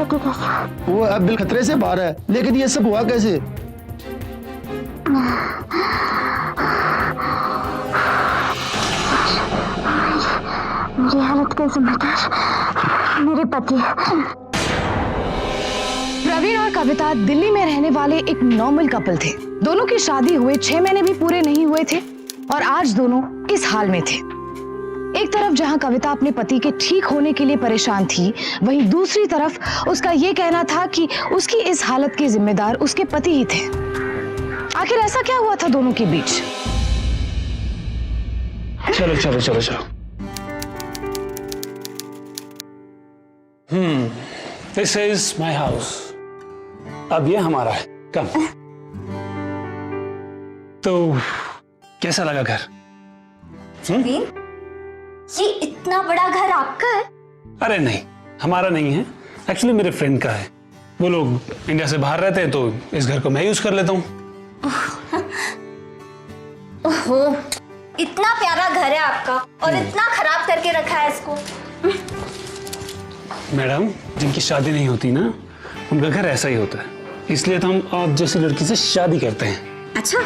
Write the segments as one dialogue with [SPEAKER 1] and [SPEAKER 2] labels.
[SPEAKER 1] वो अब दिल खतरे से बाहर है, लेकिन ये सब हुआ कैसे?
[SPEAKER 2] मेरी हालत का जिम्मेदार मेरे पति।
[SPEAKER 3] प्रवीण और कविता दिल्ली में रहने वाले एक नॉर्मल कपल थे। दोनों की शादी हुए 6 महीने भी पूरे नहीं हुए थे और आज दोनों इस हाल में थे। एक तरफ जहां कविता अपने पति के ठीक होने के लिए परेशान थी, वहीं दूसरी तरफ उसका ये कहना था कि उसकी इस हालत के जिम्मेदार उसके पति ही थे। आखिर ऐसा क्या हुआ था दोनों के बीच?
[SPEAKER 4] चलो चलो चलो चलो। This is my house. अब ये हमारा है। कम। तो कैसा लगा घर?
[SPEAKER 2] ये इतना बड़ा घर आपका है?
[SPEAKER 4] अरे नहीं, हमारा नहीं है, एक्चुअली मेरे फ्रेंड का है। वो लोग इंडिया से बाहर रहते हैं तो इस घर को मैं यूज कर लेता हूँ।
[SPEAKER 2] ओहो, इतना प्यारा घर है आपका और इतना खराब करके रखा है इसको।
[SPEAKER 4] मैडम, जिनकी शादी नहीं होती ना, उनका घर ऐसा ही होता है। इसलिए तो हम आप जैसी लड़की से शादी करते हैं।
[SPEAKER 2] अच्छा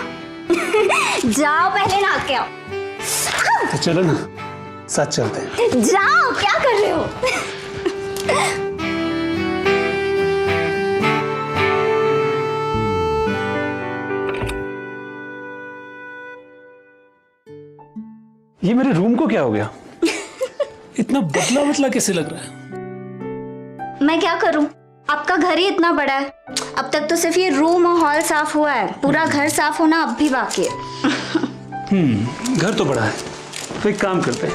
[SPEAKER 2] जाओ पहले नहा के आओ।
[SPEAKER 4] तो चलो ना, साथ चलते हैं।
[SPEAKER 2] जाओ, क्या कर रहे हो?
[SPEAKER 4] ये मेरे रूम को क्या हो गया? इतना बदला बदला कैसे लग रहा है?
[SPEAKER 2] मैं क्या करूं? आपका घर ही इतना बड़ा है। अब तक तो सिर्फ ये रूम और हॉल साफ हुआ है, पूरा घर साफ होना अब भी बाकी है।
[SPEAKER 4] घर तो बड़ा है, तो एक काम करते हैं,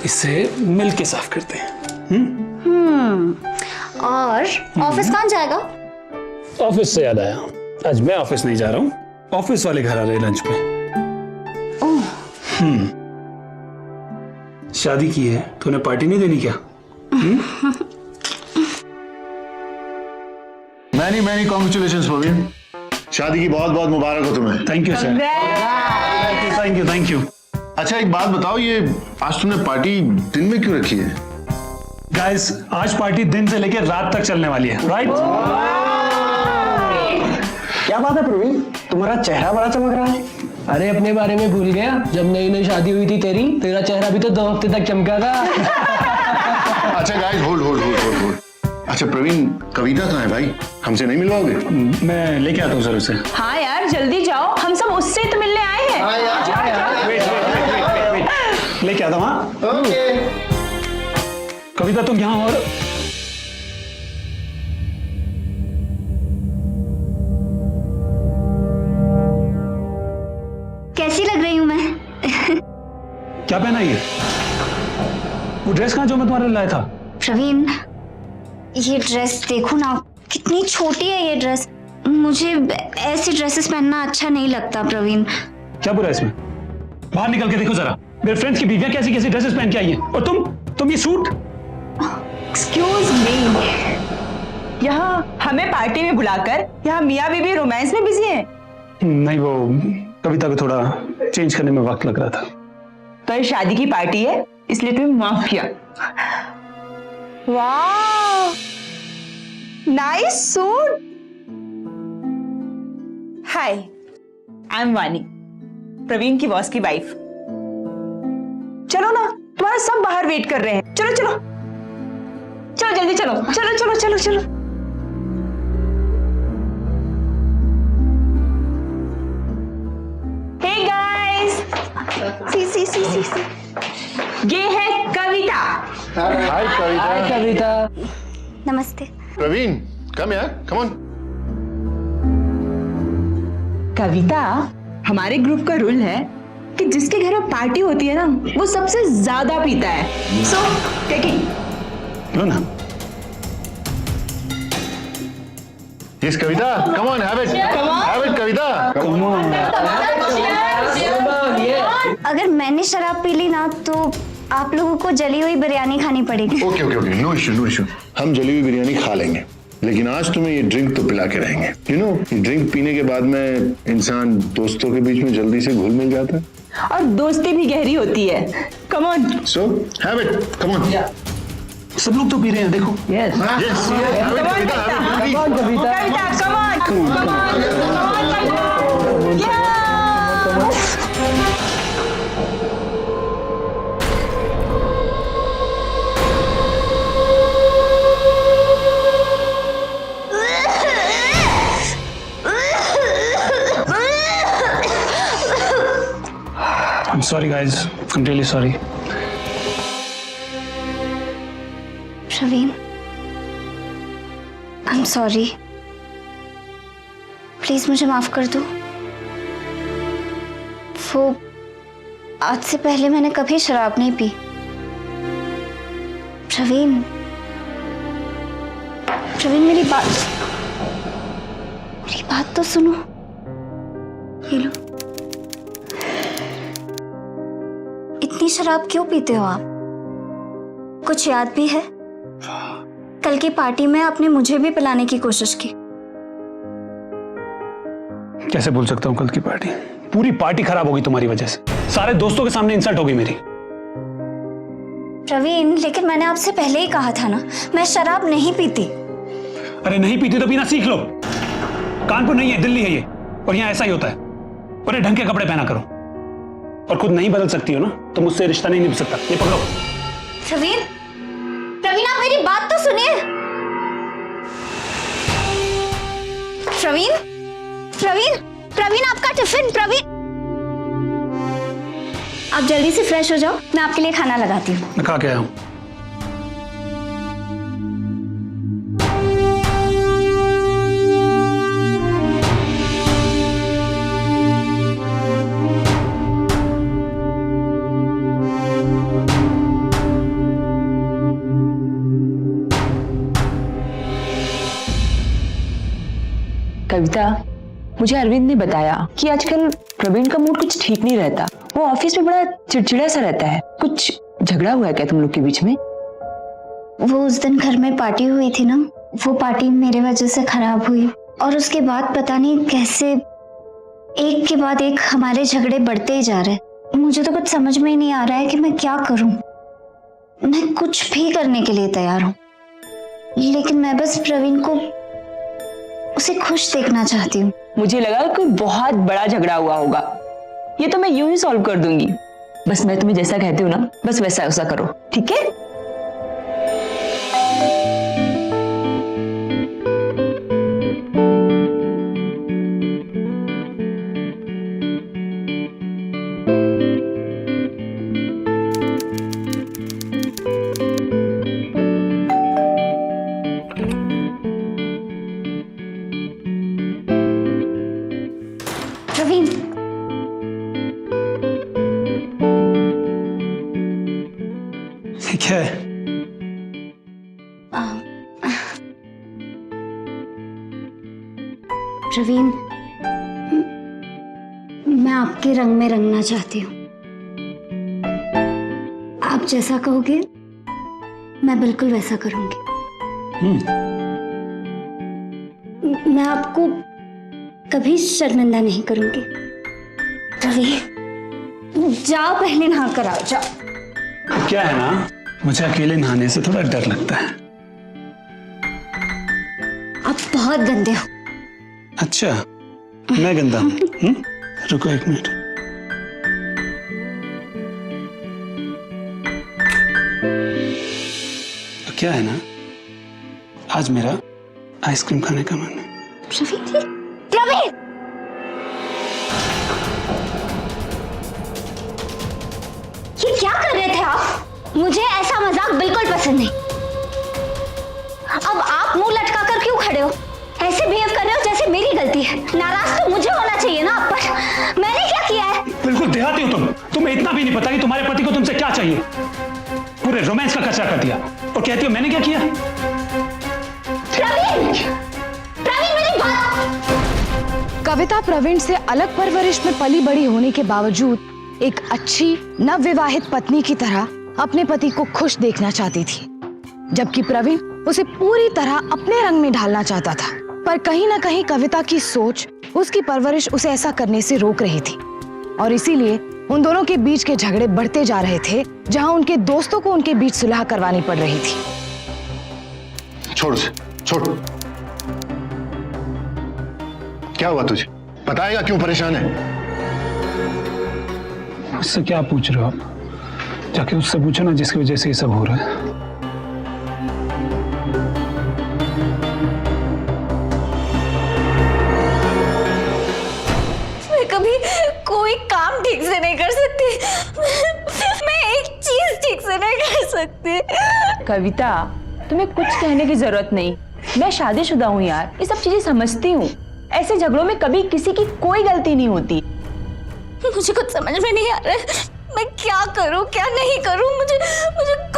[SPEAKER 4] इसे मिलके साफ करते हैं।
[SPEAKER 2] और ऑफिस कौन जाएगा?
[SPEAKER 4] ऑफिस से याद आया, आज मैं ऑफिस नहीं जा रहा हूँ, ऑफिस वाले घर आ रहे हैं लंच पे। शादी की है तो उन्हें पार्टी नहीं देनी क्या?
[SPEAKER 1] मैनी कॉन्ग्रेचुलेशंस प्रवीण, शादी की बहुत बहुत मुबारक हो तुम्हें।
[SPEAKER 4] Thank you sir. Thank you thank you.
[SPEAKER 1] अच्छा एक बात बताओ, ये आज तुमने पार्टी दिन में क्यों रखी है?
[SPEAKER 4] गाइस, आज पार्टी दिन से लेकर रात तक चलने वाली है, राइट?
[SPEAKER 5] क्या बात है प्रवीण, तुम्हारा चेहरा बड़ा चमक रहा है।
[SPEAKER 6] अरे अपने बारे में भूल गया, जब नई नई शादी हुई थी तेरा चेहरा भी तो 2 हफ्ते तक चमका था।
[SPEAKER 1] अच्छा गाइस, होल्ड। अच्छा प्रवीण, कविता कहाँ है भाई? हमसे नहीं मिलवाओगे?
[SPEAKER 4] मैं लेके आता हूँ सर उसे।
[SPEAKER 3] हाँ यार, जल्दी जाओ, हम सब उससे तो मिलने आए हैं।
[SPEAKER 4] वेट, लेके आता हूँ। हाँ
[SPEAKER 1] ओके।
[SPEAKER 4] कविता तुम यहाँ और
[SPEAKER 2] कैसी लग रही हूँ मैं?
[SPEAKER 4] क्या पहना ये? वो ड्रेस कहाँ जो मैं तुम्हारे लिए लाया था?
[SPEAKER 2] प्रवीण, ये ड्रेस देखो ना, कितनी छोटी है ये ड्रेस। मुझे ऐसी ड्रेसेस पहनना अच्छा नहीं लगता प्रवीण।
[SPEAKER 4] क्या बुरा है इसमें? बाहर निकल के देखो जरा, मेरे फ्रेंड्स की बीवियां कैसी कैसी ड्रेसेस पहन के आई हैं, और तुम ये सूट।
[SPEAKER 3] एक्सक्यूज मी, यहाँ हमें पार्टी में बुलाकर यहाँ मियाँ बीबी रोमांस में बिजी हैं।
[SPEAKER 4] नहीं, वो कविता को थोड़ा चेंज करने में वक्त लग रहा था।
[SPEAKER 3] कल शादी की पार्टी है, इसलिए तुम्हें माफ किया। वाह, nice suit. Hi, I am वानी, प्रवीण की बॉस की वाइफ। चलो ना, तुम्हारा सब बाहर वेट कर रहे हैं। चलो चलो चलो, जल्दी चलो चलो चलो चलो चलो। हे गाइस, सी ये है कविता।
[SPEAKER 1] हाय
[SPEAKER 6] कविता।
[SPEAKER 2] नमस्ते।
[SPEAKER 1] प्रवीण, कम यार, कम ऑन।
[SPEAKER 3] कविता, हमारे ग्रुप का रूल है कि जिसके घर में पार्टी होती है ना, वो सबसे ज्यादा पीता है। सो टेकिंग।
[SPEAKER 4] लो ना।
[SPEAKER 1] Yes Kavita, come on, have it Kavita.
[SPEAKER 2] अगर मैंने शराब पी ली ना, तो आप लोगों को जली हुई बिरयानी खानी पड़ेगी।
[SPEAKER 1] Okay, no issue. हम जली हुई बिरयानी खा लेंगे, लेकिन आज तुम्हें ये ड्रिंक तो पिला के रहेंगे। ये ड्रिंक पीने के बाद में इंसान दोस्तों के बीच में जल्दी से घुल मिल जाता है
[SPEAKER 3] और दोस्ती भी गहरी होती है। Come on.
[SPEAKER 1] So have it, come on.
[SPEAKER 4] सब लोग तो पी रहे हैं, देखो।
[SPEAKER 6] Yes
[SPEAKER 1] Yes, yes, have it, Kavita, have it, please.
[SPEAKER 4] I'm sorry guys, I'm really sorry.
[SPEAKER 2] Praveen, I am sorry, please मुझे माफ कर दो। वो आज से पहले मैंने कभी शराब नहीं पी। प्रवीण, मेरी बात तो सुनो। ये लो। इतनी शराब क्यों पीते हो आप? कुछ याद भी है? कल की पार्टी में आपने मुझे भी पिलाने की कोशिश की।
[SPEAKER 4] कैसे भूल सकता हूँ कल की पार्टी? पूरी पार्टी खराब होगी तुम्हारी वजह से, सारे दोस्तों के सामने इंसल्ट होगी मेरी।
[SPEAKER 2] प्रवीण, लेकिन मैंने आपसे पहले ही कहा था ना, मैं शराब नहीं पीती।
[SPEAKER 4] अरे नहीं पीती तो पीना सीख लो। कानपुर नहीं है, दिल्ली है ये, और यहाँ ऐसा ही होता है। और ढंग के कपड़े पहना करो, और खुद नहीं बदल सकती हो ना तो मुझसे रिश्ता नहीं निभ सकता। ये पकड़ो।
[SPEAKER 2] प्रवीण, आप मेरी बात तो सुनिए। प्रवीण, आपका टिफिन। प्रवीण, आप जल्दी से फ्रेश हो जाओ, मैं आपके लिए खाना लगाती हूँ।
[SPEAKER 4] मैं खा के आया हूँ।
[SPEAKER 7] कविता, मुझे अरविंद ने बताया कि आजकल प्रवीण का मूड कुछ ठीक नहीं रहता। वो ऑफिस में बड़ा चिड़चिड़ा सा रहता है। कुछ झगड़ा हुआ है क्या तुम लोग के बीच में?
[SPEAKER 2] वो उस दिन घर में पार्टी हुई थी ना, वो पार्टी मेरे वजह से खराब हुई, और उसके बाद पता नहीं कैसे एक के बाद एक हमारे झगड़े बढ़ते ही जा रहे। मुझे तो कुछ समझ में ही नहीं आ रहा है कि मैं क्या करूं। मैं कुछ भी करने के लिए तैयार हूं, लेकिन मैं बस प्रवीण को, उसे खुश देखना चाहती हूँ।
[SPEAKER 7] मुझे लगा कोई बहुत बड़ा झगड़ा हुआ होगा। ये तो मैं यूं ही सॉल्व कर दूंगी। बस मैं तुम्हें जैसा कहती हूँ ना, बस वैसा करो, ठीक है?
[SPEAKER 2] प्रवीण,
[SPEAKER 4] ठीक है।
[SPEAKER 2] प्रवीण, मैं आपके रंग में रंगना चाहती हूँ। आप जैसा कहोगे मैं बिल्कुल वैसा करूंगी। मैं आपको कभी शर्मिंदा नहीं करूंगी। प्रवीण, जाओ पहले नहा कर आओ, जाओ।
[SPEAKER 4] क्या है ना, मुझे अकेले नहाने से थोड़ा डर लगता है।
[SPEAKER 2] आप बहुत गंदे हो।
[SPEAKER 4] अच्छा, मैं गंदा हूँ? रुको एक मिनट। तो क्या है ना, आज मेरा आइसक्रीम खाने का मन है।
[SPEAKER 2] प्रवीण, ये क्या कर रहे थे आप? मुझे ऐसा मजाक बिल्कुल पसंद नहीं। अब आप मुंह लटका कर क्यों खड़े हो? ऐसे बिहेव कर रहे हो जैसे मेरी गलती है। नाराज तो मुझे होना चाहिए ना आप पर। मैंने क्या किया है?
[SPEAKER 4] बिल्कुल देहाती हो तुम। तुम्हें इतना भी नहीं पता कि तुम्हारे पति को तुमसे क्या चाहिए। पूरे रोमांस का कचरा कर दिया और कहती हो मैंने क्या किया।
[SPEAKER 2] प्रवीण, मेरी बात।
[SPEAKER 3] कविता प्रवीण से अलग परवरिश में पली बड़ी होने के बावजूद एक अच्छी नवविवाहित पत्नी की तरह अपने पति को खुश देखना चाहती थी, जबकि प्रवीण उसे पूरी तरह अपने रंग में ढालना चाहता था। पर कहीं ना कहीं कविता की सोच, उसकी परवरिश उसे ऐसा करने से रोक रही थी, और इसीलिए उन दोनों के बीच के झगड़े बढ़ते जा रहे थे, जहां उनके दोस्तों को उनके बीच सुलह करवानी पड़ रही थी।
[SPEAKER 1] छोड़ उसे, छोड़। क्या हुआ तुझे? बताएगा क्यों परेशान है?
[SPEAKER 4] उससे क्या पूछ रहे हो आप? जाके उससे पूछो ना जिसकी वजह से ये सब हो रहा है।
[SPEAKER 8] मैं कभी कोई काम ठीक से नहीं कर सकती। मैं एक चीज ठीक से नहीं कर सकती।
[SPEAKER 7] कविता, तुम्हें कुछ कहने की जरूरत नहीं। मैं शादीशुदा हूँ यार, ये सब चीजें समझती हूँ। ऐसे झगड़ों में कभी किसी की कोई गलती नहीं होती।
[SPEAKER 8] मुझे कुछ समझ में नहीं आ रहा है। मैं क्या करूं क्या नहीं करूं, मुझे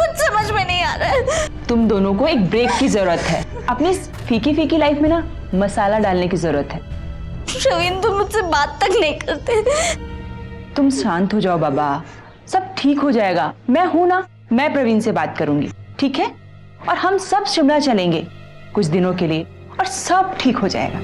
[SPEAKER 8] कुछ समझ में नहीं आ रहा है।
[SPEAKER 7] तुम दोनों को एक ब्रेक की जरूरत है। अपनी फीकी फीकी लाइफ में ना मसाला डालने की जरूरत है।
[SPEAKER 8] प्रवीण, तुम मुझसे बात तक नहीं करते।
[SPEAKER 7] तुम शांत हो जाओ बाबा, सब ठीक हो जाएगा। मैं हूं ना, मैं प्रवीण से बात करूंगी, ठीक है? और हम सब शिमला चलेंगे कुछ दिनों के लिए और सब ठीक हो जाएगा।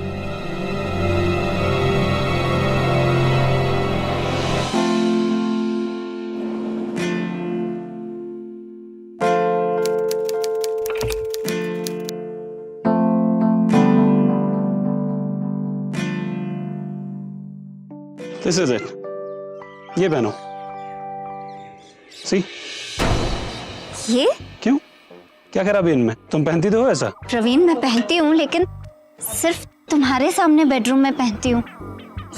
[SPEAKER 4] दिस इज इट, ये पहनो। सी,
[SPEAKER 2] ये
[SPEAKER 4] क्यों? क्या खराबी इनमें? तुम पहनती तो हो ऐसा?
[SPEAKER 2] प्रवीण, मैं पहनती हूँ लेकिन सिर्फ तुम्हारे सामने बेडरूम में पहनती हूँ।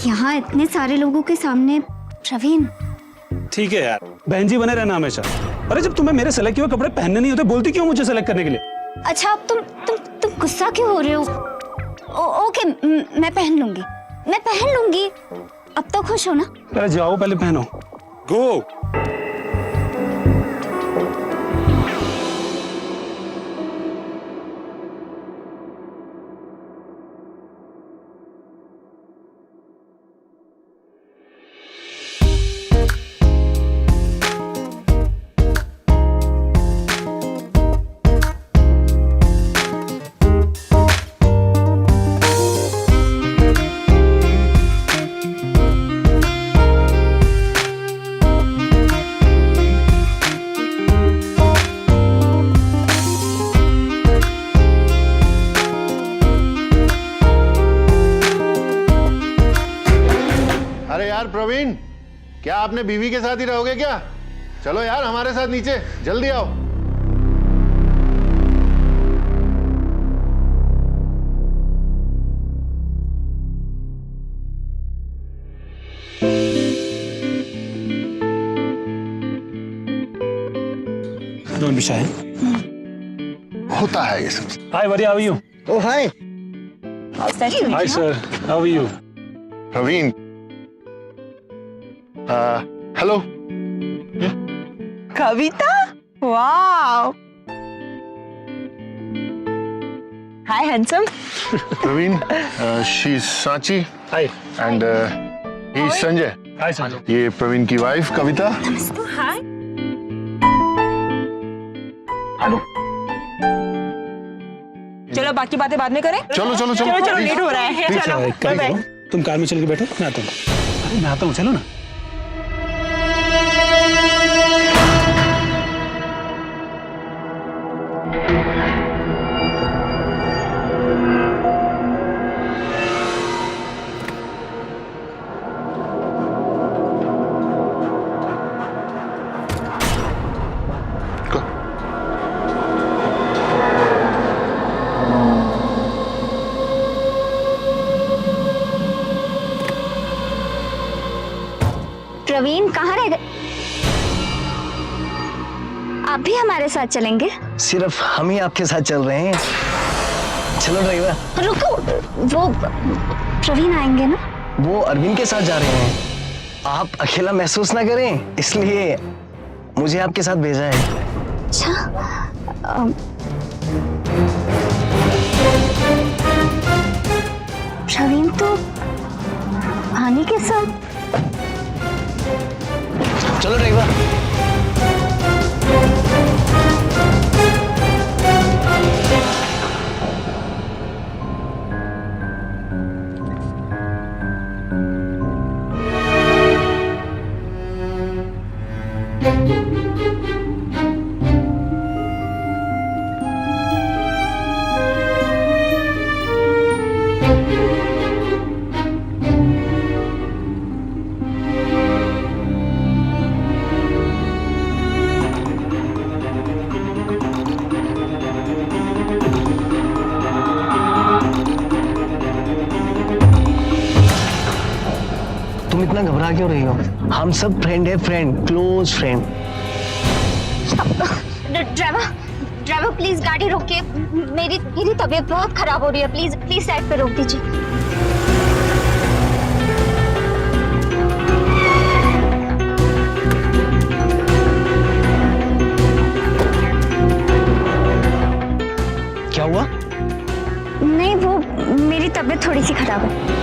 [SPEAKER 2] यहाँ इतने सारे लोगों के सामने प्रवीण।
[SPEAKER 4] ठीक है यार, बहन जी बने रहना हमेशा। अरे जब तुम्हें मेरे सेलेक्ट किए हुए कपड़े पहनने नहीं होते, बोलती क्यों मुझे सेलेक्ट करने के लिए?
[SPEAKER 2] अच्छा, अब तुम गुस्सा क्यों हो रहे हो? ओके, मैं पहन लूंगी, मैं पहन लूंगी। अब तो खुश हो ना?
[SPEAKER 4] अरे जाओ, पहले पहनो। गो।
[SPEAKER 1] अरे यार प्रवीण, क्या आपने बीवी के साथ ही रहोगे क्या? चलो यार हमारे साथ नीचे, जल्दी आओ।
[SPEAKER 4] Don't be shy.
[SPEAKER 1] होता है ये सब।
[SPEAKER 4] हाय वरी, how are you?
[SPEAKER 5] Oh hi.
[SPEAKER 4] Hi sir, how are you?
[SPEAKER 1] Praveen, hello.
[SPEAKER 7] Kavita, wow. Hi handsome.
[SPEAKER 1] Praveen, she is Sanchi
[SPEAKER 4] hi.
[SPEAKER 1] And he is Sanjay.
[SPEAKER 4] Hi sir.
[SPEAKER 1] ये प्रवीण की वाइफ कविता।
[SPEAKER 7] चलो बाकी बातें बाद में करें।
[SPEAKER 1] चलो चलो चलो
[SPEAKER 7] चलो लेट हो रहा है। चलो
[SPEAKER 4] एक काम
[SPEAKER 7] बाय
[SPEAKER 4] करो, तुम कार में चल के बैठो, मैं आता हूँ। अरे मैं आता हूँ, चलो ना।
[SPEAKER 2] प्रवीण कहाँ रह गए? आप भी हमारे साथ चलेंगे?
[SPEAKER 5] सिर्फ हम ही आपके साथ चल रहे हैं। चलो ड्राइवर।
[SPEAKER 2] रुको, वो प्रवीण आएंगे ना?
[SPEAKER 5] वो अरविंद के साथ जा रहे हैं। आप अकेला महसूस ना करें, इसलिए मुझे आपके साथ भेजा है।
[SPEAKER 2] अच्छा, प्रवीण तो हानि के साथ।
[SPEAKER 5] चलो ड्राइवर। इतना घबरा क्यों रही हो? हम सब फ्रेंड है, friend, close friend.
[SPEAKER 2] Driver please गाड़ी रोकिए, मेरी तबीयत बहुत खराब हो रही है, प्लीज प्लीज साइड पे रोक दीजिए।
[SPEAKER 5] क्या हुआ?
[SPEAKER 2] नहीं, वो मेरी तबीयत थोड़ी सी खराब है।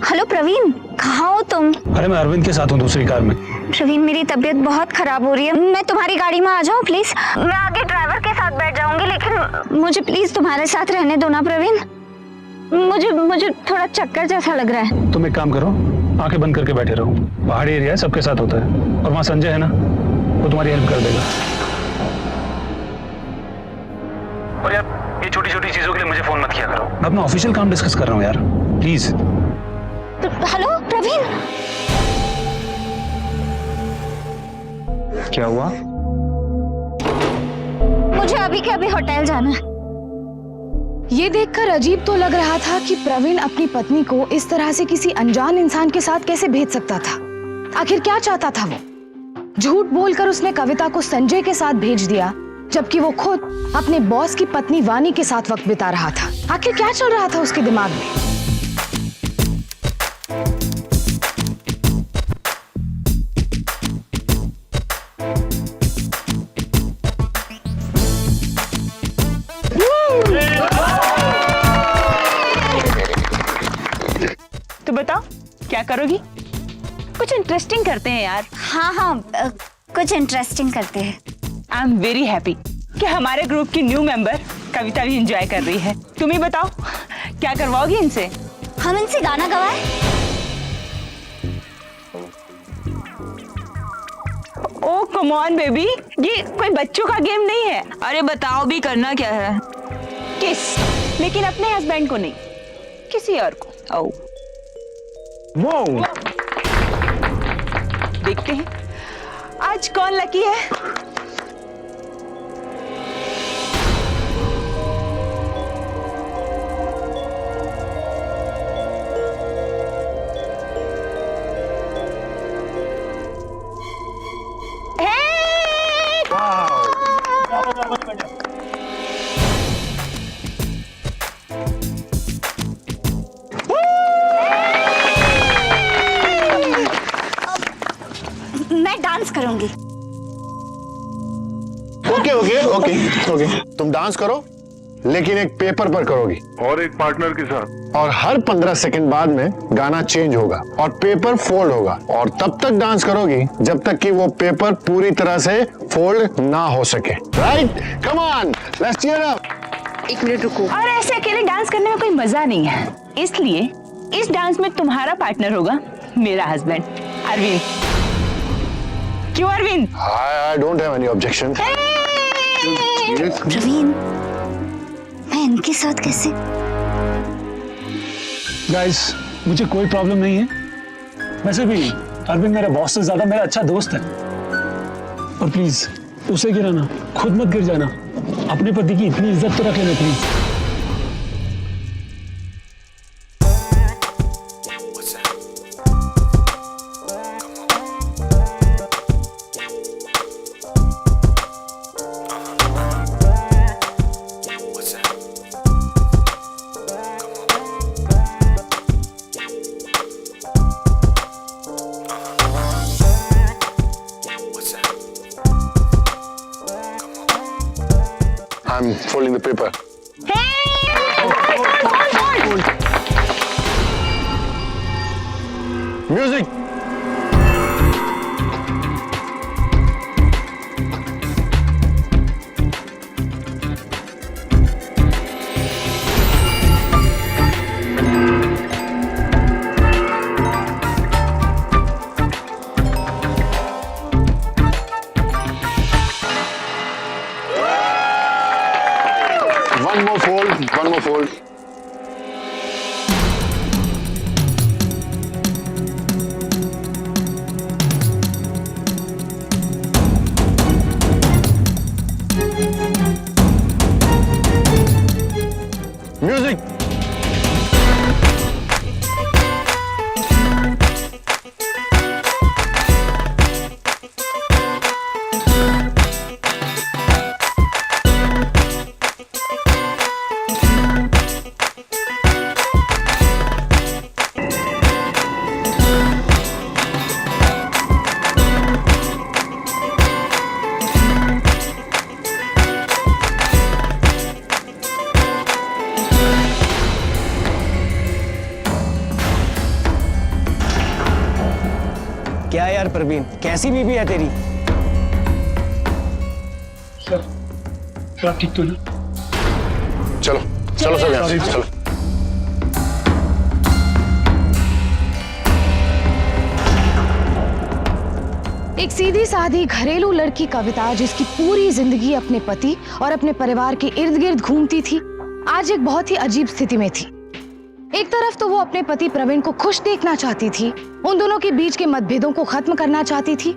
[SPEAKER 2] हेलो प्रवीण, कहाँ हो तुम?
[SPEAKER 4] अरे मैं अरविंद के साथ हूँ दूसरी कार में।
[SPEAKER 2] प्रवीण, मेरी तबीयत बहुत खराब हो रही है, मैं तुम्हारी गाड़ी में आ जाऊँ प्लीज? मैं आगे ड्राइवर के साथ बैठ जाऊंगी, लेकिन मुझे प्लीज तुम्हारे साथ रहने दो ना प्रवीण। मुझे थोड़ा चक्कर जैसा लग रहा है।
[SPEAKER 4] तुम एक काम करो, आंखें बंद करके बैठे रहो। पहाड़ी एरिया है, सबके साथ होता है। और वहाँ संजय है ना, वो तुम्हारी हेल्प कर देगा। और यार ये छोटी छोटी चीजों के लिए मुझे फोन मत किया करो, मैं अपना ऑफिशियल काम डिस्कस कर रहा हूँ यार, प्लीज।
[SPEAKER 2] हेलो प्रवीण।
[SPEAKER 5] क्या हुआ?
[SPEAKER 2] मुझे अभी के अभी होटल जाना है।
[SPEAKER 3] ये देखकर अजीब तो लग रहा था कि प्रवीण अपनी पत्नी को इस तरह से किसी अनजान इंसान के साथ कैसे भेज सकता था। आखिर क्या चाहता था वो? झूठ बोलकर उसने कविता को संजय के साथ भेज दिया, जबकि वो खुद अपने बॉस की पत्नी वानी के साथ वक्त बिता रहा था। आखिर क्या चल रहा था उसके दिमाग में?
[SPEAKER 7] तो बताओ क्या करोगी? कुछ इंटरेस्टिंग करते हैं यार।
[SPEAKER 2] हाँ, कुछ इंटरेस्टिंग करते हैं।
[SPEAKER 7] आई एम वेरी हैप्पी कि हमारे ग्रुप की न्यू मेंबर कविता भी एंजॉय कर रही है। तुम ही बताओ क्या करवाओगी इनसे?
[SPEAKER 2] हम इनसे गाना गवाए?
[SPEAKER 7] ओ कम ऑन बेबी, ये कोई बच्चों का गेम नहीं है।
[SPEAKER 8] अरे बताओ भी करना क्या है?
[SPEAKER 7] किस, लेकिन अपने हस्बैंड को नहीं, किसी और को। ओ
[SPEAKER 5] वो
[SPEAKER 7] देखते हैं आज कौन लकी है।
[SPEAKER 2] मैं डांस करूंगी।
[SPEAKER 1] ओके, तुम डांस करो, लेकिन एक पेपर पर करोगी
[SPEAKER 9] और एक पार्टनर के साथ।
[SPEAKER 1] और हर 15 सेकंड बाद में गाना चेंज होगा और पेपर फोल्ड होगा, और तब तक डांस करोगी जब तक कि वो पेपर पूरी तरह से फोल्ड ना हो सके। Right? Come on, let's cheer up.
[SPEAKER 7] एक मिनट रुको। और ऐसे अकेले डांस करने में कोई मजा नहीं है, इसलिए इस डांस में तुम्हारा पार्टनर होगा मेरा हस्बैंड अरविंद। क्यों Arvind?
[SPEAKER 1] I don't have any objection.
[SPEAKER 2] Praveen, मैं इनके साथ कैसे?
[SPEAKER 4] गाइस, मुझे कोई प्रॉब्लम नहीं है। वैसे भी अरविंद मेरे बॉस से ज्यादा मेरा अच्छा दोस्त है। और प्लीज उसे गिराना, खुद मत गिर जाना। अपने पति की इतनी इज्जत तो रख लेना please.
[SPEAKER 1] I'm folding the paper. Music. One more fold, one more fold. Music.
[SPEAKER 5] Praveen, कैसी बीबी है तेरी?
[SPEAKER 4] सर आप ठीक तो ना?
[SPEAKER 1] चलो चलो सब यहाँ से चलो।
[SPEAKER 3] एक सीधी सादी घरेलू लड़की कविता, जिसकी पूरी जिंदगी अपने पति और अपने परिवार के इर्द गिर्द घूमती थी, आज एक बहुत ही अजीब स्थिति में थी। एक तरफ तो वो अपने पति प्रवीण को खुश देखना चाहती थी, उन दोनों के बीच के मतभेदों को खत्म करना चाहती थी,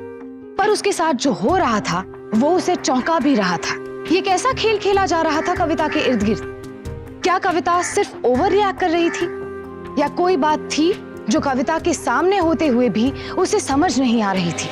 [SPEAKER 3] पर उसके साथ जो हो रहा था वो उसे चौंका भी रहा था। ये कैसा खेल खेला जा रहा था कविता के इर्द गिर्द? क्या कविता सिर्फ ओवर रिएक्ट कर रही थी, या कोई बात थी जो कविता के सामने होते हुए भी उसे समझ नहीं आ रही थी?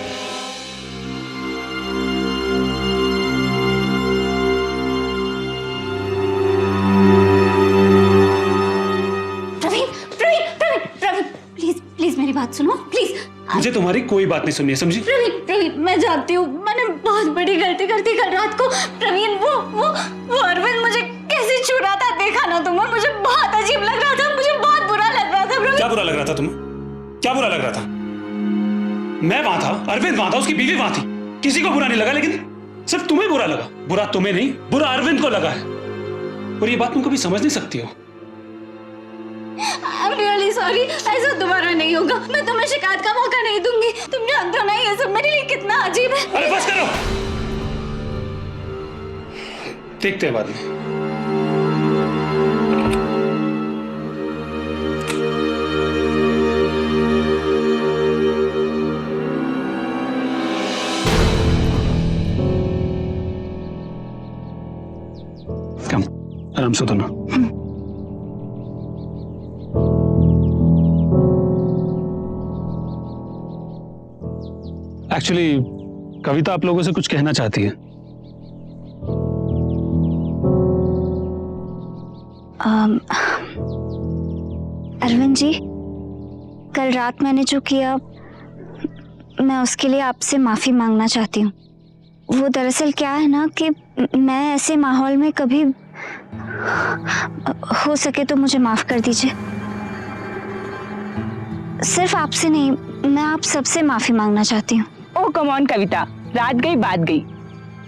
[SPEAKER 8] प्लीज मेरी बात सुनो प्लीज।
[SPEAKER 4] मुझे तुम्हारी कोई बात नहीं सुननी है, समझी?
[SPEAKER 8] प्रवीण मैं जानती हूँ मैंने बहुत बड़ी गलती कर दी कल रात को। प्रवीण वो अरविंद मुझे कैसे छू रहा था, देखा ना तुम? मुझे बहुत अजीब लग रहा था, मुझे बहुत बुरा लग रहा था। प्रवीण
[SPEAKER 4] क्या बुरा लग रहा था तुम्हें? क्या बुरा लग रहा था? मैं वहां था, अरविंद वहां था, उसकी बीवी वहां थी, किसी को बुरा नहीं लगा, लेकिन सिर्फ तुम्हें बुरा लगा। बुरा तुम्हें नहीं, बुरा अरविंद को लगा है, और ये बात तुम कभी समझ नहीं सकती हो।
[SPEAKER 8] I'm really sorry, ऐसा दोबारा नहीं होगा। मैं तुम्हें शिकायत का मौका नहीं दूंगी। तुम जानते हो ना ये सब मेरे लिए कितना अजीब है।
[SPEAKER 4] अरे बस करो, देखते हैं बाद में। कम आराम से दोनों। एक्चुअली कविता आप लोगों से कुछ कहना चाहती है।
[SPEAKER 2] अरविंद जी, कल रात मैंने जो किया मैं उसके लिए आपसे माफी मांगना चाहती हूँ। वो दरअसल क्या है ना कि मैं ऐसे माहौल में कभी, हो सके तो मुझे माफ कर दीजिए। सिर्फ आपसे नहीं, मैं आप सबसे माफी मांगना चाहती हूँ।
[SPEAKER 7] ओह कम ऑन कविता, रात गई बात गई।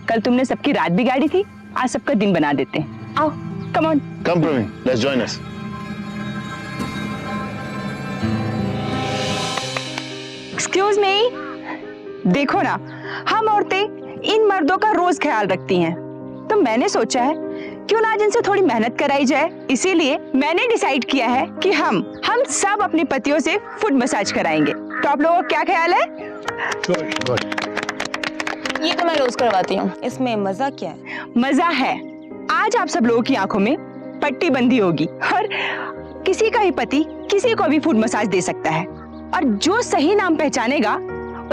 [SPEAKER 7] कल तुमने सबकी रात बिगाड़ी थी, आज सबका दिन बना देते हैं। आओ come on.
[SPEAKER 1] Come Praveen, let's join us.
[SPEAKER 7] Excuse me, देखो ना, हम औरतें इन मर्दों का रोज ख्याल रखती हैं, तो मैंने सोचा है क्यों ना आज इनसे थोड़ी मेहनत कराई जाए। इसीलिए मैंने डिसाइड किया है कि हम सब अपने पतियों से फुट मसाज कराएंगे। तो आप लोगों का क्या ख्याल है?
[SPEAKER 10] ये तो मैं रोज करवाती हूँ, इसमें मजा क्या है?
[SPEAKER 7] मजा है, आज आप सब लोगों की आंखों में पट्टी बंदी होगी और किसी का भी पति किसी को भी फुट मसाज दे सकता है, और जो सही नाम पहचानेगा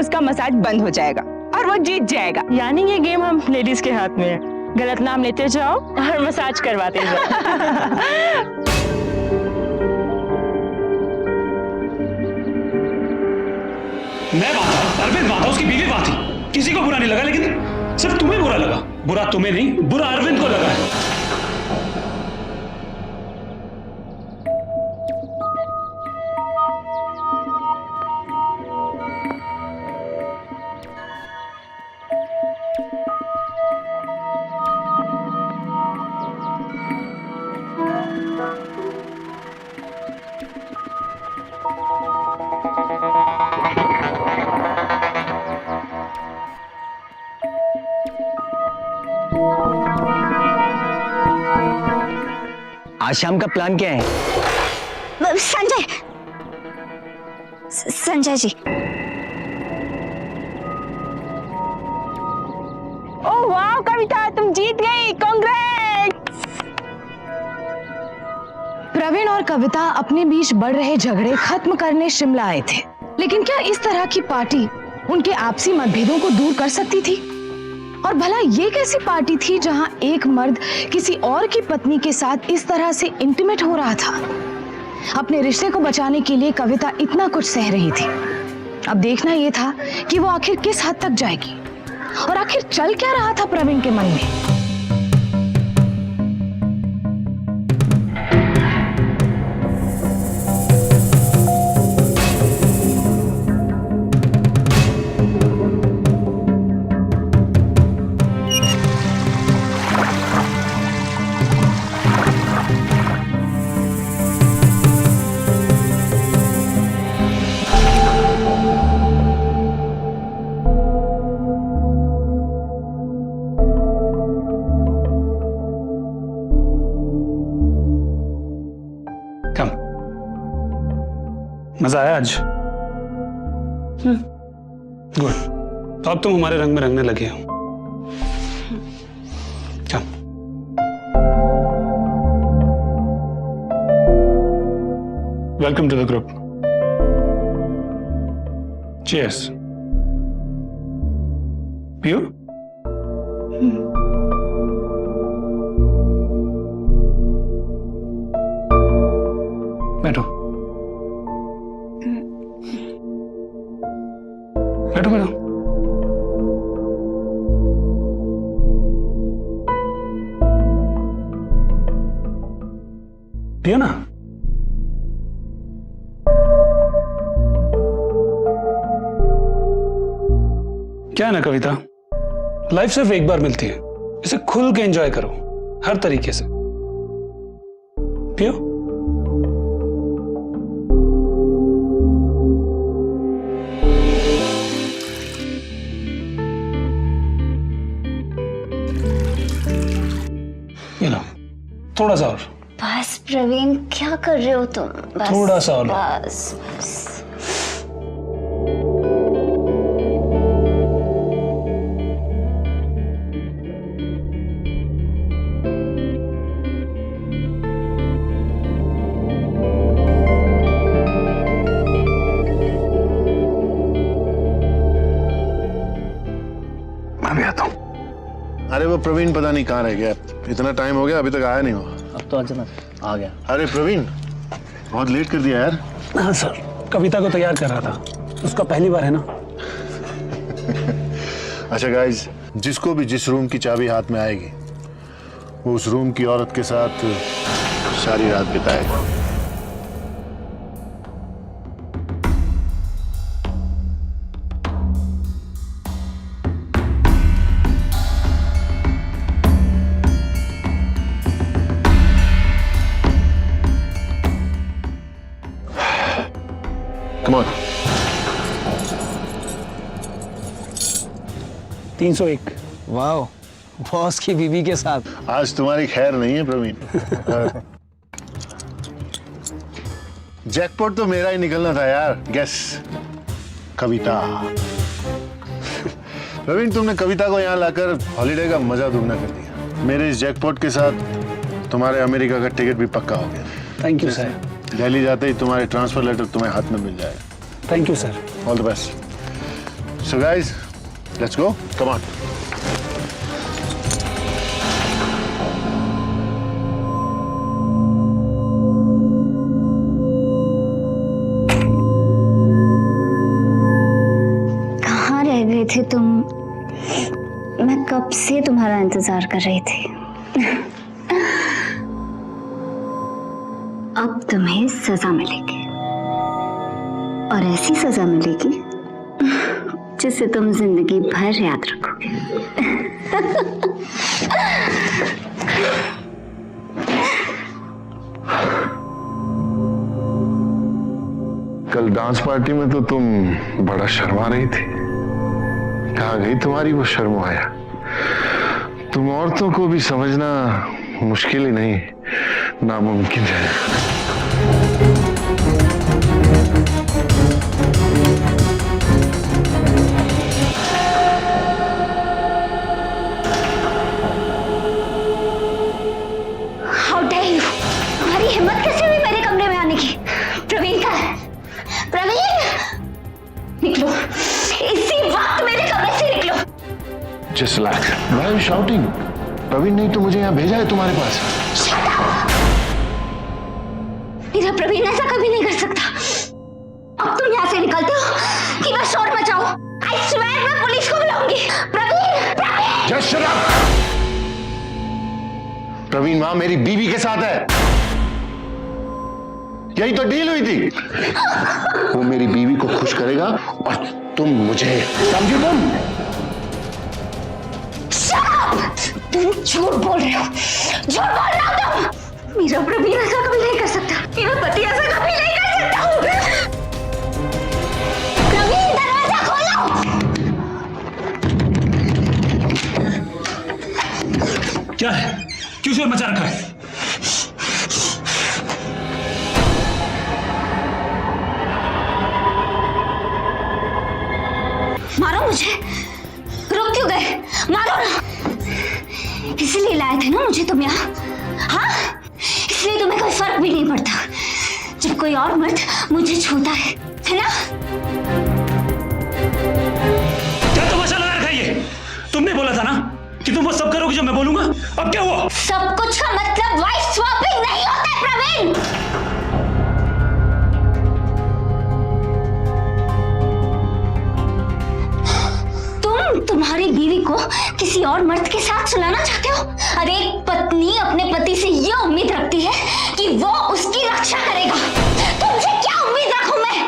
[SPEAKER 7] उसका मसाज बंद हो जाएगा और वो जीत जाएगा।
[SPEAKER 10] यानी ये गेम हम लेडीज के हाथ में है, गलत नाम लेते जाओ और मसाज करवाते जाओ।
[SPEAKER 4] मैं वहां था, अरविंद वहां था, उसकी बीवी वहां थी, किसी को बुरा नहीं लगा, लेकिन सिर्फ तुम्हें बुरा लगा। बुरा तुम्हें नहीं, बुरा अरविंद को लगा है।
[SPEAKER 5] आज शाम का प्लान क्या है?
[SPEAKER 2] संजय जी।
[SPEAKER 7] ओह वाह कविता, तुम जीत गई, कांग्रेस।
[SPEAKER 3] प्रवीण और कविता अपने बीच बढ़ रहे झगड़े खत्म करने शिमला आए थे, लेकिन क्या इस तरह की पार्टी उनके आपसी मतभेदों को दूर कर सकती थी? और भला ये कैसी पार्टी थी जहां एक मर्द किसी और की पत्नी के साथ इस तरह से इंटीमेट हो रहा था? अपने रिश्ते को बचाने के लिए कविता इतना कुछ सह रही थी। अब देखना यह था कि वो आखिर किस हद तक जाएगी, और आखिर चल क्या रहा था प्रवीण के मन में।
[SPEAKER 4] मजा आया आज? गुड। तो अब तुम हमारे रंग में रंगने लगे हो। चल। Welcome to the group. Cheers. पियो? बैठो बैठो बैठो। पियो ना। क्या है ना कविता, लाइफ सिर्फ एक बार मिलती है, इसे खुल के एंजॉय करो हर तरीके से। पियो। ये लो, थोड़ा सा और।
[SPEAKER 2] बस प्रवीण, क्या कर रहे हो तुम? बस,
[SPEAKER 4] थोड़ा सा और।
[SPEAKER 2] बस बस।
[SPEAKER 1] मैं भी आता हूँ। अरे वो प्रवीण पता नहीं कहाँ रह गया, इतना टाइम हो गया अभी तक आया नहीं वो।
[SPEAKER 5] अब तो अचानक आ गया।
[SPEAKER 1] अरे प्रवीण, बहुत लेट कर दिया यार।
[SPEAKER 4] हाँ सर, कविता को तैयार कर रहा था, उसका पहली बार है ना।
[SPEAKER 1] अच्छा गाइज, जिसको भी जिस रूम की चाबी हाथ में आएगी वो उस रूम की औरत के साथ सारी रात बिताएगा। Come on.
[SPEAKER 4] 301।
[SPEAKER 5] वाह, बॉस की बीवी के साथ।
[SPEAKER 1] आज तुम्हारी खैर नहीं है प्रवीण। जैकपॉट तो मेरा ही निकलना था यार। गेस, कविता। प्रवीण, तुमने कविता को यहाँ लाकर हॉलीडे का मजा दुगना कर दिया। मेरे इस जैकपॉट के साथ तुम्हारे अमेरिका का टिकट भी पक्का हो गया।
[SPEAKER 4] Thank you sir.
[SPEAKER 1] दिल्ली जाते ही तुम्हारे ट्रांसफर लेटर तुम्हें हाथ में मिल जाएगा।
[SPEAKER 4] Thank you sir.
[SPEAKER 1] All the best. So guys, let's go, come on.
[SPEAKER 2] कहाँ रह गए थे तुम? मैं कब से तुम्हारा इंतजार कर रही थी। अब तुम्हें सजा मिलेगी, और ऐसी सजा मिलेगी जिसे तुम जिंदगी भर याद रखोगे।
[SPEAKER 1] कल डांस पार्टी में तो तुम बड़ा शर्मा रही थी। कहाँ गई तुम्हारी वो शर्माया? तुम औरतों को भी समझना मुश्किल ही नहीं, नामुमकिन है।
[SPEAKER 2] How dare you? तुम्हारी हिम्मत कैसे हुई मेरे कमरे में आने की? प्रवीण कहाँ है? प्रवीण, निकलो, इसी वक्त मेरे कमरे से निकलो।
[SPEAKER 1] Just relax. Why are you shouting? Praveen नहीं तो मुझे यहाँ भेजा है तुम्हारे पास।
[SPEAKER 2] Shut up! मेरा प्रवीण ऐसा कभी नहीं कर सकता। अब तुम यहाँ से निकलते हो कि मैं शोर मचाऊं? I swear मैं पुलिस को बुलाऊंगी। Praveen, Praveen!
[SPEAKER 1] Just shut up! Praveen वहां मेरी बीवी के साथ है, यही तो डील हुई थी। वो मेरी बीवी को खुश करेगा और तुम मुझे, समझी तुम?
[SPEAKER 2] तुम झूठ बोल रहे हो, झूठ बोल रहे हो तुम। मेरा प्रवीण ऐसा कभी नहीं कर सकता, मेरा पति ऐसा कभी नहीं कर सकता। प्रवीण, दरवाजा खोलो।
[SPEAKER 4] क्या है? क्यों शोर मचा रखा है?
[SPEAKER 2] क्यों गए? मारो ना। इसलिए लाए थे ना मुझे तुम यहाँ? हाँ, इसलिए तुम्हें कोई फर्क भी नहीं पड़ता जब कोई और मर्द मुझे छूता है ना?
[SPEAKER 4] क्या तमाशा लगा रखा है ये? तुमने बोला था ना कि तुम वो सब करोगे जो मैं बोलूंगा। अब क्या हुआ?
[SPEAKER 2] सब कुछ का मतलब वाइफ स्वैपिंग नहीं होता है प्रवीण। तुम्हारी बीवी को किसी और मर्द के साथ सुलाना चाहते हो? अरे एक पत्नी अपने पति से ये उम्मीद रखती है कि वो उसकी रक्षा करेगा। तुमसे क्या उम्मीद रखूं मैं?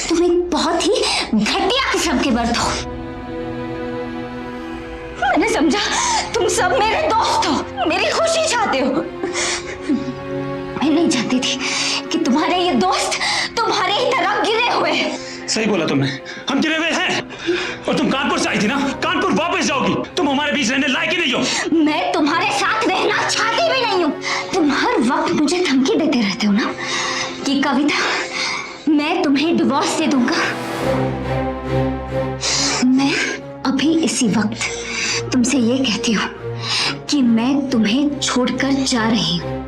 [SPEAKER 2] तुम एक बहुत ही घटिया किस्म के मर्द हो। मैंने समझा तुम सब मेरे दोस्त हो, मेरी खुशी चाहते हो। मैं नहीं जानती थी कि तुम्हारे ये दोस्त तुम्हारे ही तरह गिरे हुए हैं।
[SPEAKER 4] सही बोला तुमने, हम गिरे हुए हैं। और तुम कानपुर से आई थी ना, कानपुर वापस जाओगी। तुम हमारे बीच रहने लायक ही नहीं हो।
[SPEAKER 2] मैं तुम्हारे साथ रहना चाहती भी नहीं हूँ। तुम हर वक्त मुझे धमकी देते रहते हो ना कि कविता मैं तुम्हें डिवोर्स दे दूंगा। मैं अभी इसी वक्त तुमसे ये कहती हूँ कि मैं तुम्हें छोड़कर जा रही हूँ।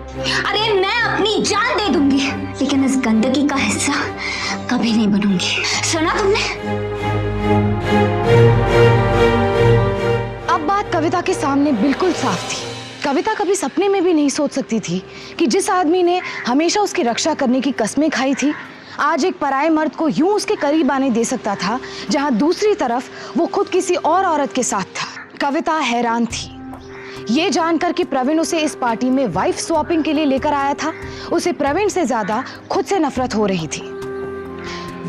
[SPEAKER 2] अरे मैं अपनी जान दे दूंगी, लेकिन इस गंदगी का हिस्सा कभी नहीं बनूंगी। सुना तुमने?
[SPEAKER 3] अब बात कविता के सामने बिल्कुल साफ थी। कविता कभी सपने में भी नहीं सोच सकती थी कि जिस आदमी ने हमेशा उसकी रक्षा करने की कस्में खाई थी, आज एक पराये मर्द को यूं उसके करीब आने दे सकता था, जहां दूसरी तरफ वो खुद किसी और औरत के साथ था। कविता हैरान थी ये जानकर कि प्रवीण उसे इस पार्टी में वाइफ स्वैपिंग के लिए लेकर आया था। उसे प्रवीण से ज्यादा खुद से नफरत हो रही थी।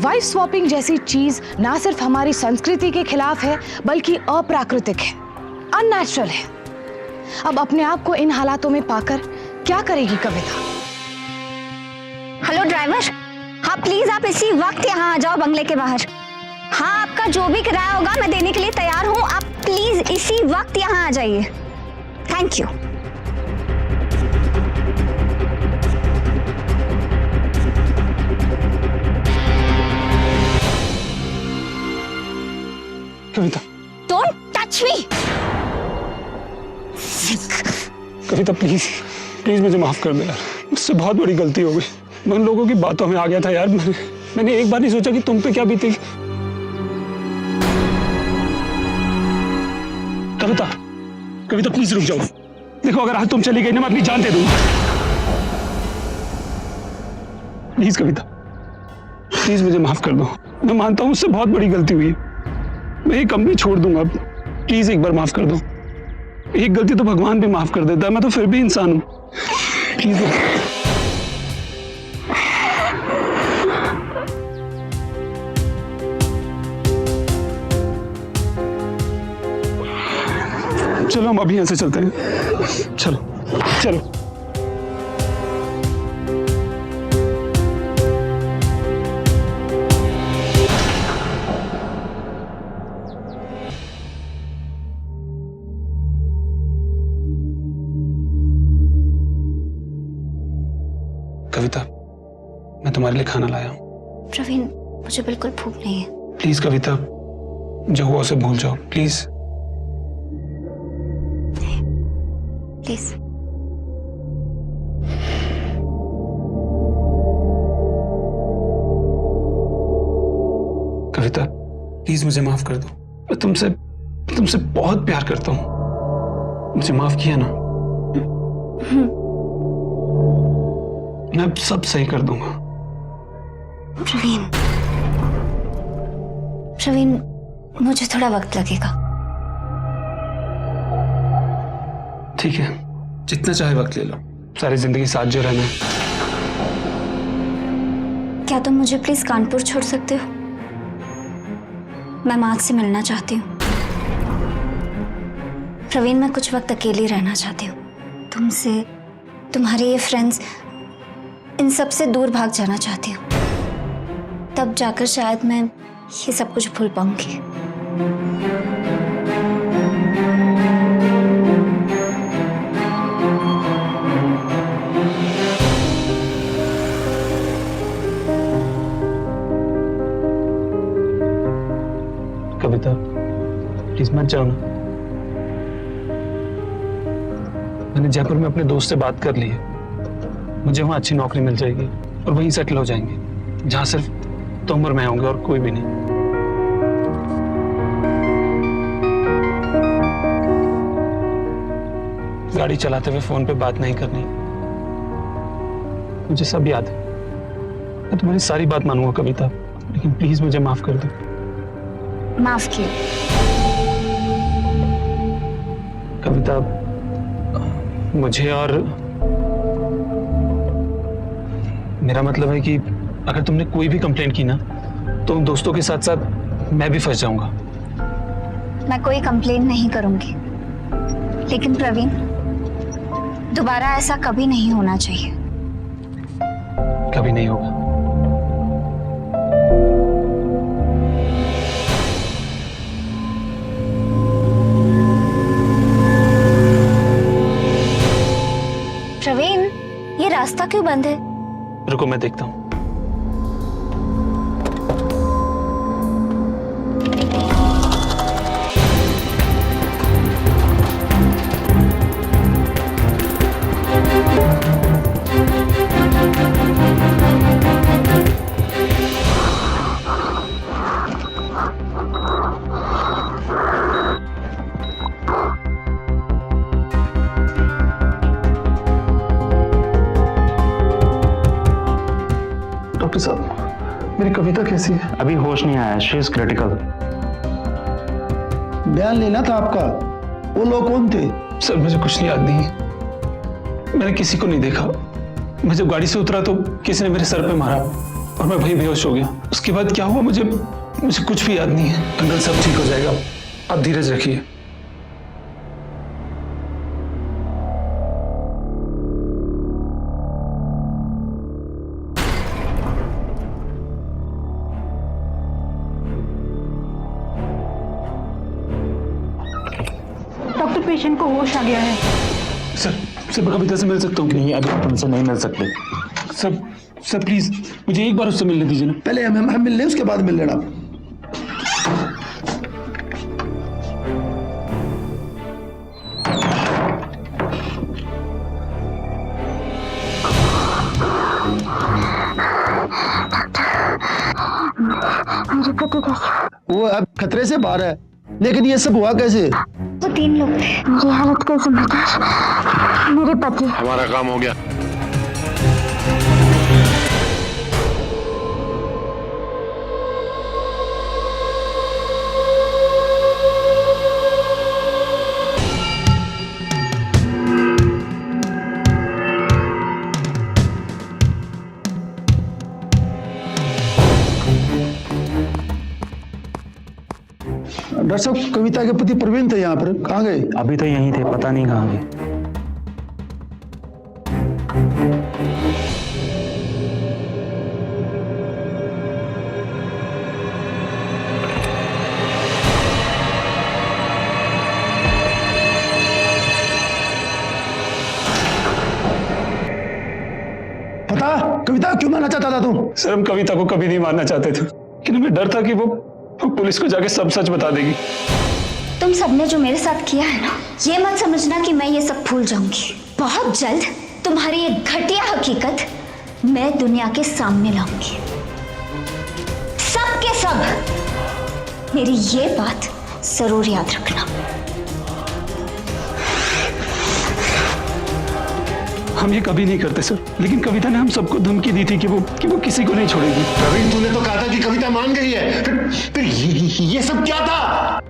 [SPEAKER 3] वाइफ स्वैपिंग जैसी चीज ना सिर्फ हमारी संस्कृति के खिलाफ है, बल्कि अप्राकृतिक है, अननेचुरल है। अब अपने आप को इन हालातों में पाकर क्या करेगी कविता?
[SPEAKER 2] हेलो ड्राइवर, हाँ प्लीज आप इसी वक्त यहाँ आ जाओ बंगले के बाहर। हाँ आपका जो भी किराया होगा मैं देने के लिए तैयार हूँ। आप प्लीज इसी वक्त यहाँ आ जाइए। Thank you.
[SPEAKER 4] Kavita,
[SPEAKER 2] don't touch me.
[SPEAKER 4] Kavita please please मुझे माफ कर दे यार, मुझसे बहुत बड़ी गलती हो गई। मैं उन लोगों की बातों में आ गया था यार। मैंने एक बार नहीं सोचा कि तुम पे क्या बीतेगी। कविता कविता प्लीज रुक जाओ। देखो अगर आज तुम चली गई ना, मैं अपनी जान दे दूंगा। प्लीज कविता, प्लीज मुझे माफ कर दो। मैं मानता हूं मुझसे बहुत बड़ी गलती हुई है। मैं ये कंपनी छोड़ दूंगा अब। प्लीज एक बार माफ कर दो। एक गलती तो भगवान भी माफ कर देता है, मैं तो फिर भी इंसान हूं। प्लीज चलो हम अभी यहां से चलते हैं। चलो चलो। कविता, मैं तुम्हारे लिए खाना लाया हूं।
[SPEAKER 2] प्रवीण, मुझे बिल्कुल भूख नहीं है।
[SPEAKER 4] प्लीज कविता, जो हुआ उसे भूल जाओ प्लीज।
[SPEAKER 2] प्लीज।
[SPEAKER 4] कविता प्लीज मुझे माफ कर दो। मैं तुमसे बहुत प्यार करता हूं। मुझे माफ किया ना, मैं अब सब सही कर दूंगा।
[SPEAKER 2] प्रवीण, प्रवीण मुझे थोड़ा वक्त लगेगा।
[SPEAKER 4] ठीक है, जितना चाहे वक्त ले लो। सारी जिंदगी साथ जो रहना है।
[SPEAKER 2] क्या तुम मुझे प्लीज कानपुर छोड़ सकते हो? मैं माँ से मिलना चाहती हूँ। प्रवीण, मैं कुछ वक्त अकेली रहना चाहती हूँ। तुमसे, तुम्हारे ये फ्रेंड्स, इन सब से दूर भाग जाना चाहती हूँ। तब जाकर शायद मैं ये सब कुछ भूल पाऊंगी।
[SPEAKER 4] कविता, प्लीज मत जाओ ना। मैंने जयपुर में अपने दोस्त से बात कर ली है। मुझे वहां अच्छी नौकरी मिल जाएगी और वहीं सेटल हो जाएंगे, जहां सिर्फ तुम और मैं होंगे और कोई भी नहीं। गाड़ी चलाते हुए फोन पे बात नहीं करनी, मुझे सब याद है। मैं तुम्हारी सारी बात मानूंगा कविता, लेकिन प्लीज मुझे माफ कर दो।
[SPEAKER 2] माफ किया।
[SPEAKER 4] कविता, मुझे और मेरा मतलब है कि अगर तुमने कोई भी कंप्लेंट की ना, तो उन दोस्तों के साथ साथ मैं भी फंस जाऊंगा।
[SPEAKER 2] मैं कोई कंप्लेन नहीं करूंगी, लेकिन प्रवीण, दोबारा ऐसा कभी नहीं होना चाहिए।
[SPEAKER 4] कभी नहीं होगा।
[SPEAKER 2] प्रवीण, ये रास्ता क्यों बंद है?
[SPEAKER 4] रुको मैं देखता हूँ। डॉक्टर साहब, मेरी कविता कैसी है?
[SPEAKER 11] अभी होश नहीं आया, शी इज क्रिटिकल।
[SPEAKER 12] बयान लेना था आपका। वो लोग कौन थे?
[SPEAKER 4] सर मुझे कुछ याद नहीं है, मैंने किसी को नहीं देखा। मैं जब गाड़ी से उतरा तो किसी ने मेरे सर पे मारा और मैं वहीं बेहोश हो गया। उसके बाद क्या हुआ मुझे कुछ भी याद नहीं है। अंकल, सब ठीक हो जाएगा, आप धीरज रखिए।
[SPEAKER 10] डॉक्टर, पेशेंट को होश आ गया है।
[SPEAKER 4] सर मैं कविता से मिल सकता हूँ?
[SPEAKER 11] नहीं, अभी तुमसे नहीं मिल सकते।
[SPEAKER 4] सर प्लीज मुझे एक बार उससे मिलने दीजिए ना।
[SPEAKER 12] पहले हम मिल लें, उसके बाद मिल लेना। वो अब खतरे से बाहर है, लेकिन ये सब हुआ कैसे?
[SPEAKER 2] वो 3 लोग थे। मेरी हालत कैसे बता? मेरे पति।
[SPEAKER 1] हमारा काम हो गया।
[SPEAKER 12] डॉक्टर साहब, कविता के पति प्रवीण थे यहाँ पर, कहाँ गए?
[SPEAKER 11] अभी तो यहीं थे, पता नहीं कहाँ गए।
[SPEAKER 12] पता कविता क्यों मारना चाहता था तुम?
[SPEAKER 4] सर हम कविता को कभी नहीं मारना चाहते थे, लेकिन हमें डर था कि वो पुलिस को जाके सब सच बता देगी।
[SPEAKER 2] तुम सबने जो मेरे साथ किया है ना, ये मत समझना कि मैं ये सब भूल जाऊंगी। बहुत जल्द तुम्हारी ये घटिया हकीकत मैं दुनिया के सामने लाऊंगी। सब के सब मेरी ये बात जरूर याद रखना।
[SPEAKER 4] हम ये कभी नहीं करते सर, लेकिन कविता ने हम सबको धमकी दी थी कि वो किसी को नहीं छोड़ेगी।
[SPEAKER 1] प्रवीण, तूने तो कहा था कि कविता मान गई है, फिर ये सब क्या था?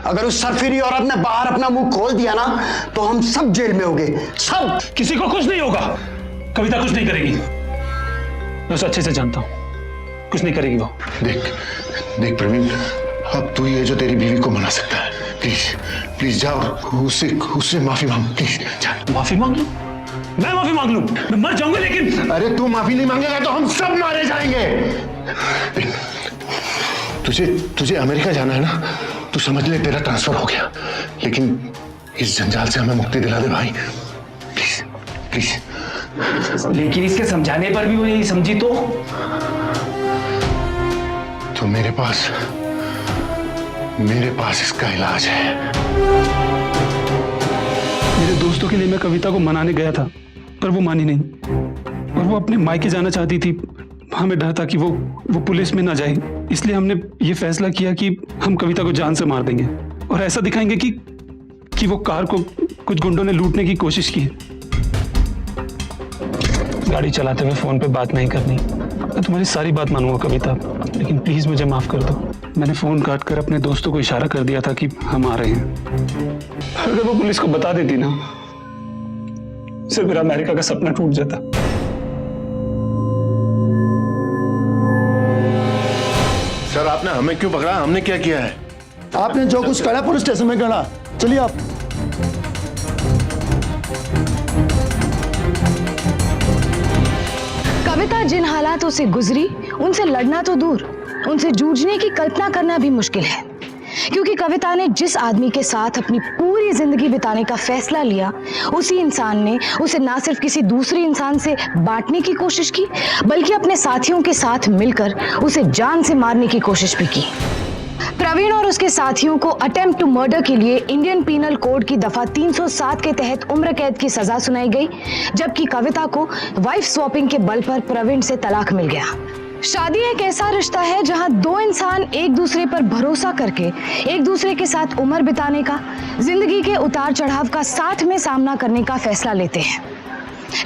[SPEAKER 5] अगर उस सरफिरी औरत ने बाहर अपना मुंह खोल दिया ना, तो हम सब जेल में होंगे, सब।
[SPEAKER 4] किसी को कुछ नहीं होगा, कविता कुछ नहीं करेगी। मैं उसे अच्छे से जानता हूँ, कुछ नहीं करेगी वो।
[SPEAKER 1] देख प्रवीण, अब तू ही है जो तेरी बीवी को मना सकता है। प्लीज जाओ, उससे माफी मांग, प्लीज जा।
[SPEAKER 4] माफी मांग लूं? मैं माफी मांग लूं? मैं मर जाऊंगा। लेकिन
[SPEAKER 1] अरे तू माफी नहीं मांगेगा तो हम सब मारे जाएंगे। तुझे अमेरिका जाना है ना, तू समझ ले तेरा ट्रांसफर हो गया, लेकिन इस जंजाल से हमें मुक्ति दिला दे भाई, प्लीज प्लीज।
[SPEAKER 5] लेकिन इसके समझाने पर भी वो नहीं समझी तो
[SPEAKER 1] मेरे पास मेरे पास इसका इलाज है।
[SPEAKER 4] मेरे दोस्तों के लिए मैं कविता को मनाने गया था, पर वो मानी नहीं और वो अपने मायके जाना चाहती थी। हमें डर था कि वो पुलिस में ना जाए, इसलिए हमने ये फैसला किया कि हम कविता को जान से मार देंगे और ऐसा दिखाएंगे कि वो कार को कुछ गुंडों ने लूटने की कोशिश की है। गाड़ी चलाते हुए फोन पे बात नहीं करनी। मैं तुम्हारी सारी बात मानूंगा कविता, लेकिन प्लीज मुझे माफ कर दो। मैंने फोन काट कर अपने दोस्तों को इशारा कर दिया था कि हम आ रहे हैं। अगर वो पुलिस को बता देती ना, सिर्फ मेरा अमेरिका का सपना टूट जाता।
[SPEAKER 1] सर आपने हमें क्यों पकड़ा? हमने क्या किया है?
[SPEAKER 12] आपने जो कुछ करा पुलिस स्टेशन में करा। चलिए आप।
[SPEAKER 3] कविता जिन हालातों से गुजरी, उनसे लड़ना तो दूर, उनसे जूझने की कल्पना करना भी मुश्किल है। क्योंकि कविता ने जिस आदमी के साथ अपनी पूरी जिंदगी बिताने का फैसला लिया, उसी इंसान ने उसे ना सिर्फ किसी दूसरे इंसान से बांटने की कोशिश की, बल्कि अपने साथियों के साथ मिलकर उसे जान से मारने की कोशिश भी की। प्रवीण और उसके साथियों को अटेम्प्ट टू मर्डर के लिए इंडियन पीनल कोड की दफा 307 के तहत उम्र कैद की सजा सुनाई गई, जबकि कविता को वाइफ स्वैपिंग के बल पर प्रवीण से तलाक मिल गया। शादी एक ऐसा रिश्ता है जहां दो इंसान एक दूसरे पर भरोसा करके एक दूसरे के साथ उम्र बिताने का, जिंदगी के उतार चढ़ाव का साथ में सामना करने का फैसला लेते हैं।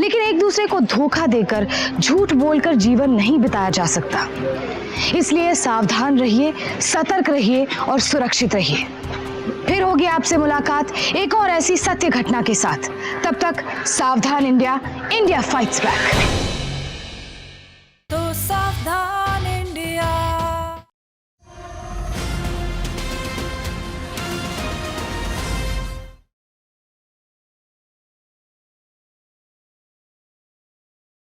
[SPEAKER 3] लेकिन एक दूसरे को धोखा देकर, झूठ बोलकर जीवन नहीं बिताया जा सकता। इसलिए सावधान रहिए, सतर्क रहिए और सुरक्षित रहिए। फिर होगी आपसे मुलाकात एक और ऐसी सत्य घटना के साथ। तब तक सावधान इंडिया, इंडिया फाइट्स बैक।